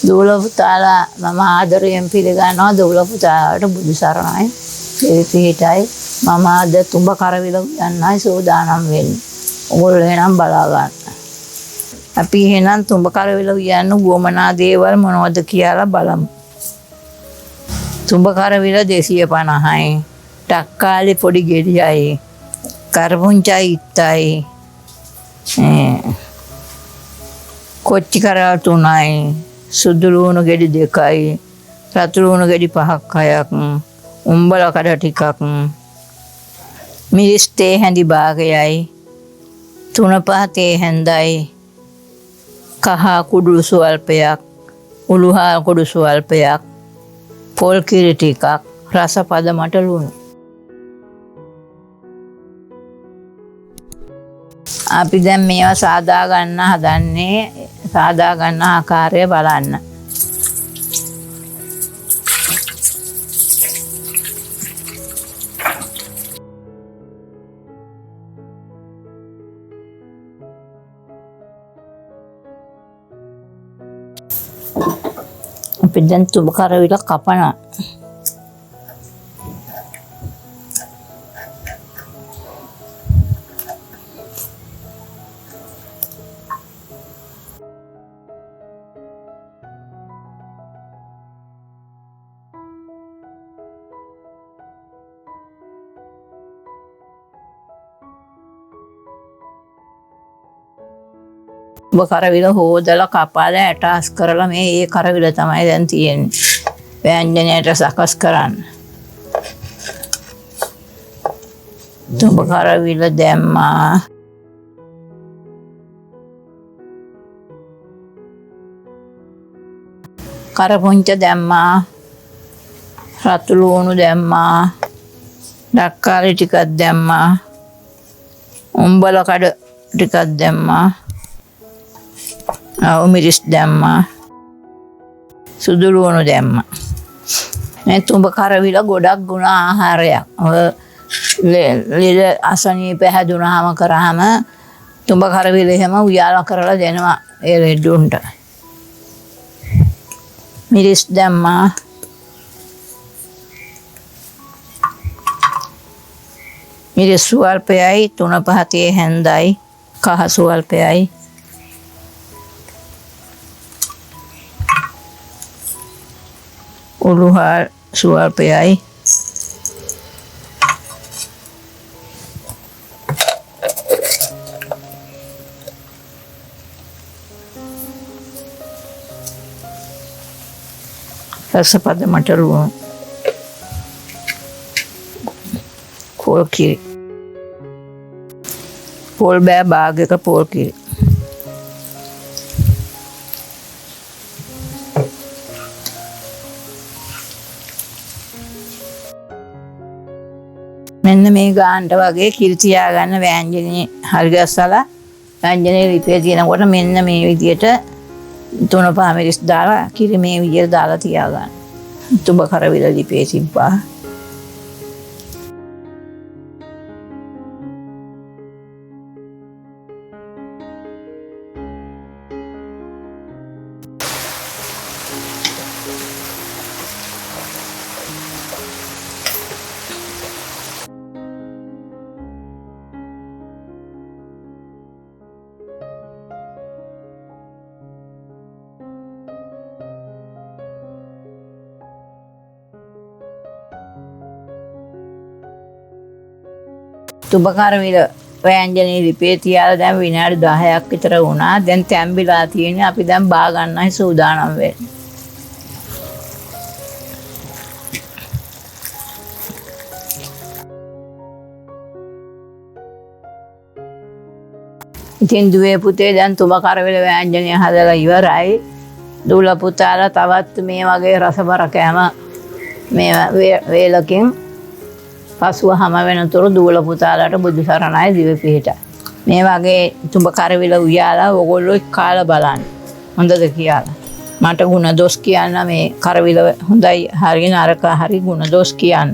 දූල පුතාලා මම ආදරයෙන් පිළිගන්නවා. දූල පුතාලාට බුදු සරණයි. පිහිටයි. මම අද තුඹ කරවිල යන්නයි සූදානම් වෙන්නේ. ඔයගොල්ලෝ එහෙනම් බලා ගන්න. අපි එහෙනම් තුඹ කරවිල යන්න ගොමනා දේවල් මොනවද කියලා බලමු. තුඹ කරවිල 250යි. තක්කාලි පොඩි ගෙඩියයි. කරපුංචයි ඉත්තයි. කොච්චි කරා 3යි. සුදු ලුණු ගෙඩි 2යි. රතු ලුණු ගෙඩි 5ක් 6ක්. උම්බල කඩ ටිකක්. මිරිස් තේ හැඳි භාගයයි. 3-5 තේ හැඳයි. කහ කුඩු සුවල්පයක්. උළුහා කුඩු සුවල්පයක්. පොල් කිරි ටිකක්. රස පද මට ලුණු. අපි දැන් මේවා සාදා ගන්න හදන්නේ. සාදා ගන්න ආකාරය බලන්න. අපි දැන් තුඹ කරවිල කපනවා. කරවිල හොදලා කපාලා ඇටාස් කරලා මේ ඒ කරවිල තමයි දැන් තියෙන්නේ. ව්‍යංජනයට සකස් කරන්න. තුඹ කරවිල දැම්මා. කරපුංච දැම්මා. රතු ලුණු දැම්මා. දක්කාලි ටිකක් දැම්මා. උම්බල කඩ ටිකක් දැම්මා. මිරිස් දැම්මා. සුදු ලුණු දැම්මා. මේ තුඹ කරවිල ගොඩක් ගුණ ආහාරයක්. ලෙඩ අසනීප හැදුනහම කරාම තුඹ කරවිල එහෙම උයාලා කරලා දෙනවා ඒ ලෙඩුන්ට. මිරිස් දැම්මා. මිරිස් සුවල්පයයි 3-5 තේ හැඳයි. කහ සුවල්පයයි. උළුහා සුවල්පයයි. රසපද මට ලුණු. පොල් කිරි. පොල් බෑ භාගයක පොල් කිරි. මෙන්න මේ ගානට වගේ කිරි තියාගන්න ව්‍යංජනේ හරි ගස්සලා ව්‍යංජනේ ලිපේ තියෙනකොට මෙන්න මේ විදියට 3-5 මිරිස් දාලා කිරි මේ විදියට දාලා තියාගන්න. තුඹ කරවිල ලිපේ තිබ්බා. තුඹ කරවිල ව්‍යංජනේ ලිපේ තියාලා දැන් විනාඩි 10ක් විතර වුණා. දැන් තැම්බිලා තියෙන්නේ. අපි දැන් බා ගන්නයි සූදානම් වෙන්නේ. ඉතින් දුවේ පුතේ දැන් තුඹ කරවිල ව්‍යංජනය හදලා ඉවරයි. දූල පුතාලා තවත් මේ වගේ රසබර කෑම මේ වේලකින් පසුව හැම වෙනතුරු දූල පුතාලාට බුදු සරණයි දිව පිහිටයි. මේ වගේ තුඹ කරවිල උයාලා ඔයගොල්ලෝ කාලා බලන්න. හොඳද කියලා. මට ಗುಣ දොස් කියන්න මේ කරවිල හොඳයි හරි නරක හරි ಗುಣ දොස් කියන්න.